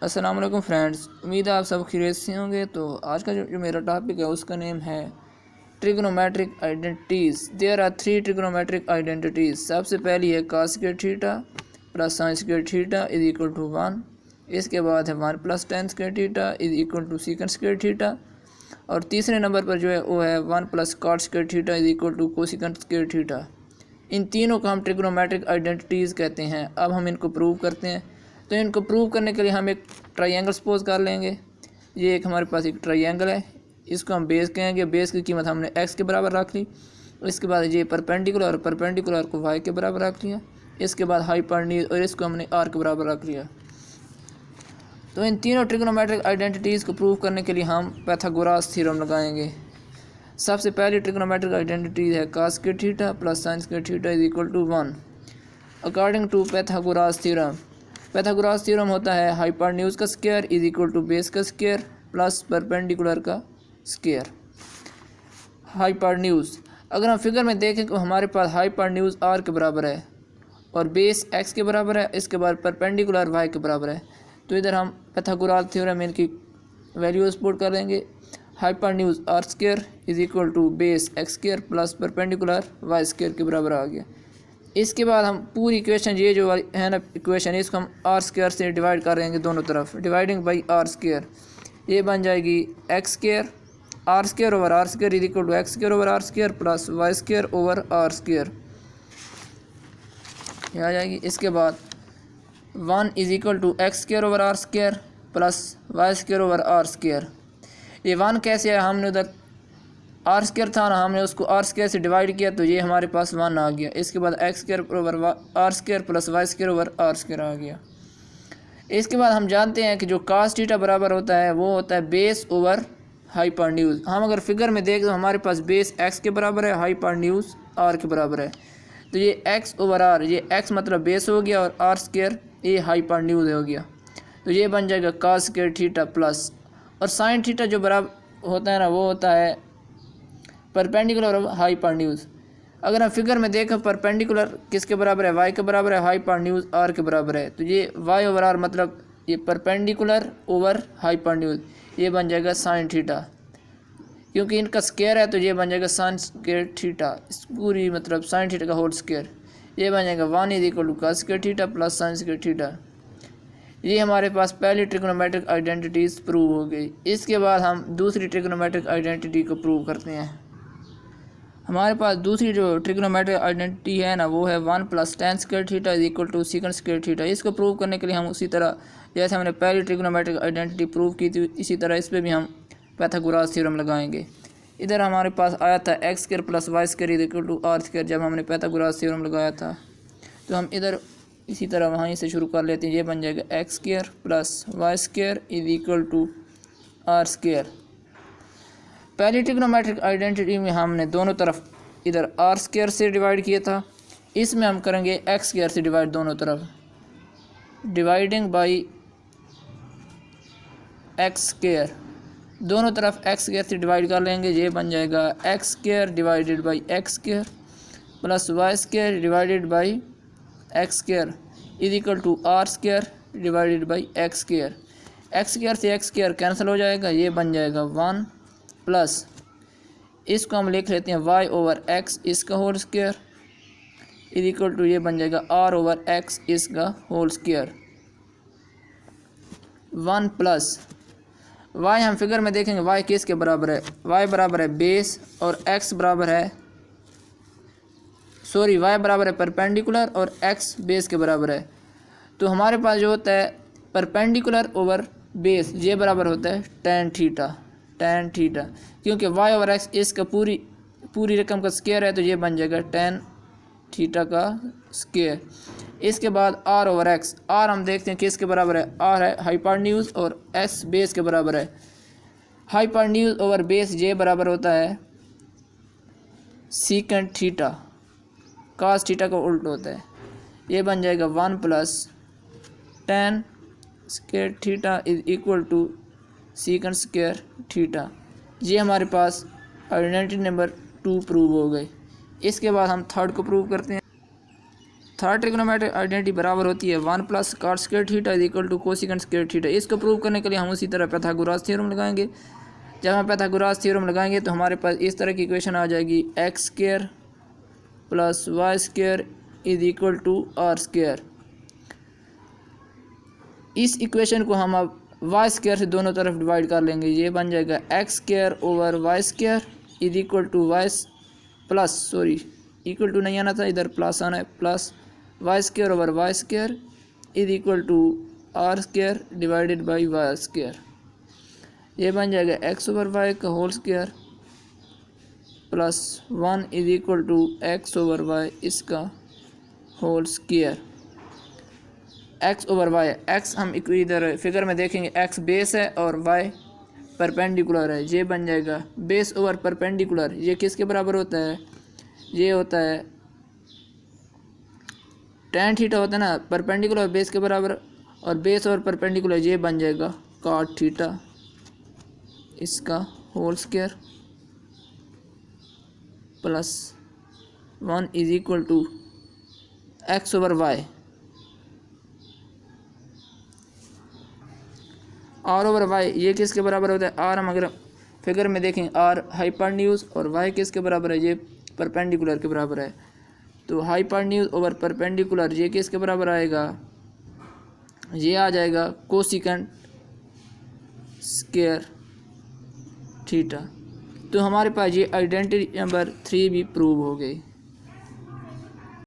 अस्सलाम वालेकुम फ्रेंड्स, उम्मीद है आप सब खैरियत से होंगे। तो आज का जो मेरा टॉपिक है उसका नेम है trigonometric identities. There are 3 trigonometric identities. सबसे पहली है cos square theta plus sin square theta is equal to 1। इसके बाद है 1 plus tan square theta is equal to secant square theta. और तीसरे नंबर पर जो है वो है 1 plus cot square theta is equal to cosecant square theta. इन तीनों को हम ट्रिग्नोमेट्रिक आइडेंटिटीज़ कहते हैं। अब हम इनको प्रूव करते हैं। तो इनको प्रूव करने के लिए हम एक ट्रायंगल सपोज कर लेंगे। ये एक हमारे पास एक ट्रायंगल है, इसको हम बेस कहेंगे। बेस की कीमत हमने x के बराबर रख ली। इसके बाद ये परपेंडिकुलर को y के बराबर रख लिया। इसके बाद हाइपोटेन्यूज और इसको हमने r के बराबर रख लिया। तो इन तीनों ट्रिग्नोमेट्रिक आइडेंटिटीज़ को प्रूव करने के लिए हम पाइथागोरस थ्योरम लगाएंगे। सबसे पहली ट्रिग्नोमेट्रिक आइडेंटिटी है cos square theta plus sin square theta is equal to 1 according to Pythagoras theorem. Pythagoras theorem होता है हाइपोटेन्यूज का square is equal to base का स्क्वायर प्लस परपेंडिकुलर का स्क्वायर। हाइपोटेन्यूज अगर हम फिगर में देखें तो हमारे पास हाइपोटेन्यूज r के बराबर है और बेस x के बराबर है। इसके बाद परपेंडिकुलर y के बराबर है। तो इधर हम पाइथागोरस थ्योरम में इनकी वैल्यूज पुट कर देंगे। Hypotenuse r square is equal to base x square plus perpendicular y square के बराबर आ गया। इसके बाद हम पूरी इक्वेशन ये जो है ना इक्वेशन, इसको हम r स्क्वायर से डिवाइड कर देंगे दोनों तरफ। डिवाइडिंग बाई r स्क्वायर ये बन जाएगी x square r square over r square is equal to x square over r square plus y square over r square ये आ जाएगी। इसके बाद 1 is equal to x square over r square plus y square over r square. ये 1 कैसे है, हमने उधर r स्क्वायर था ना, हमने उसको r स्क्वायर से डिवाइड किया तो ये हमारे पास 1 आ गया। इसके बाद x square over r square plus y square over r square आ गया। इसके बाद हम जानते हैं कि जो cos थीटा बराबर होता है वो होता है बेस ओवर हाइपोटेन्यूज। हम अगर फिगर में देखें तो हमारे पास बेस x के बराबर है, हाइपोटेन्यूज r के बराबर है। तो ये x ओवर r, ये x मतलब बेस हो गया और r स्क्वायर ये हाइपोटेन्यूज हो गया। तो ये बन जाएगा cos स्क्वायर थीटा प्लस और sin थीटा जो बराबर होता है ना वो होता है परपेंडिकुलर ऑफ हाइपोटेन्यूज। अगर हम फिगर में देखें परपेंडिकुलर किसके बराबर है, y के बराबर है, हाइपोटेन्यूज r के बराबर है। तो ये y ओवर r मतलब ये परपेंडिकुलर ओवर हाइपोटेन्यूज, ये बन जाएगा sin थीटा। क्योंकि इनका स्क्वायर है तो ये बन जाएगा sin स्क्वायर थीटा, पूरी मतलब sin थीटा का होल स्क्वायर। ये बन जाएगा 1 is equal to cos square theta plus sin square theta. ये हमारे पास पहली ट्रिग्नोमेट्रिक आइडेंटिटीज़ प्रूव हो गई। इसके बाद हम दूसरी ट्रिग्नोमेट्रिक आइडेंटिटी को प्रूव करते हैं। हमारे पास दूसरी जो ट्रिग्नोमेट्रिक आइडेंटिटी है ना वो है 1 plus tan square theta is equal to secant square theta. इसको प्रूव करने के लिए हम उसी तरह जैसे हमने पहली ट्रिग्नोमेट्रिक आइडेंटिटी प्रूव की थी इसी तरह इस पर भी हम पाइथागोरस थ्योरम लगाएंगे। इधर हमारे पास आया था x square plus Y square is equal to r square जब हमने पाइथागोरस थ्योरम लगाया था। तो हम इधर इसी तरह वहीं से शुरू कर लेते हैं। ये बन जाएगा x square plus Y square is equal to r square. पहली ट्रिग्नोमेट्रिक आइडेंटिटी में हमने दोनों तरफ इधर r स्क्वायर से डिवाइड किया था, इसमें हम करेंगे x स्क्वायर से डिवाइड दोनों तरफ। डिवाइडिंग बाई x स्क्वायर दोनों तरफ x स्क्वायर से डिवाइड कर लेंगे। ये बन जाएगा x square divided by x square plus Y square divided by x square is equal to r square divided by x square. x square से x square cancel हो जाएगा, ये बन जाएगा 1 प्लस इसको हम लिख लेते हैं y ओवर x इसका whole square is equal to ये बन जाएगा r ओवर x इसका होल स्क्वायर। 1 प्लस y हम फिगर में देखेंगे y किसके बराबर है, y बराबर है बेस और x बराबर है y बराबर है परपेंडिकुलर और x बेस के बराबर है। तो हमारे पास जो होता है परपेंडिकुलर ओवर बेस ये बराबर होता है tan थीटा क्योंकि y ओवर x इसका पूरी रकम का स्क्वायर है तो ये बन जाएगा tan थीटा का स्क्वायर। इसके बाद r ओवर x, r हम देखते हैं किसके बराबर है, r है हाइपोटेन्यूज और x बेस के बराबर है। हाइपोटेन्यूज ओवर बेस ये बराबर होता है secant थीटा, cos थीटा का उल्ट होता है। ये बन जाएगा 1 plus tan square theta is equal to secant square theta. ये हमारे पास आइडेंटिटी नंबर 2 प्रूव हो गई। इसके बाद हम थर्ड को प्रूव करते हैं। थर्ड ट्रिग्नोमेट्रिक आइडेंटिटी बराबर होती है 1 प्लस cot square theta is equal to cosecant square theta. इसको प्रूव करने के लिए हम उसी तरह पाइथागोरस थ्योरम लगाएंगे। जब हम पाइथागोरस थ्योरम लगाएंगे तो हमारे पास इस तरह की इक्वेशन आ जाएगी X square plus Y square is equal to are square. इस इक्वेशन को हम अब वाई स्क्वायर से दोनों तरफ डिवाइड कर लेंगे। ये बन जाएगा x square over y square is equal to y plus sorry equal to नहीं आना था, इधर प्लस आना है, plus Y square over y square is equal to are square divided by y square. ये बन जाएगा एक्स ओवर वाई का whole square plus 1 is equal to x over y इसका whole square. X over y, x हम इधर figure में देखेंगे x base है और वाई परपेंडिकुलर है। ये बन जाएगा बेस ओवर परपेंडिकुलर। ये किसके बराबर होता है? ये होता है tan थीटा होता है ना, परपेंडिकुलर बेस के बराबर, और बेस और परपेंडिकुलर ये बन जाएगा cot थीटा इसका whole square plus 1 is equal to x over Y. R over Y ये किसके बराबर होता है? आर हम अगर फिगर में देखें आर हाइपोटेन्यूज और वाई किसके बराबर है? ये परपेंडिकुलर के बराबर है। तो हाइपोटेन्यूज ओवर परपेंडिकुलर ये किसके बराबर आएगा? ये आ जाएगा कोसिकेंट स्क्वायर थीटा। तो हमारे पास ये आइडेंटिटी नंबर 3 भी प्रूव हो गई।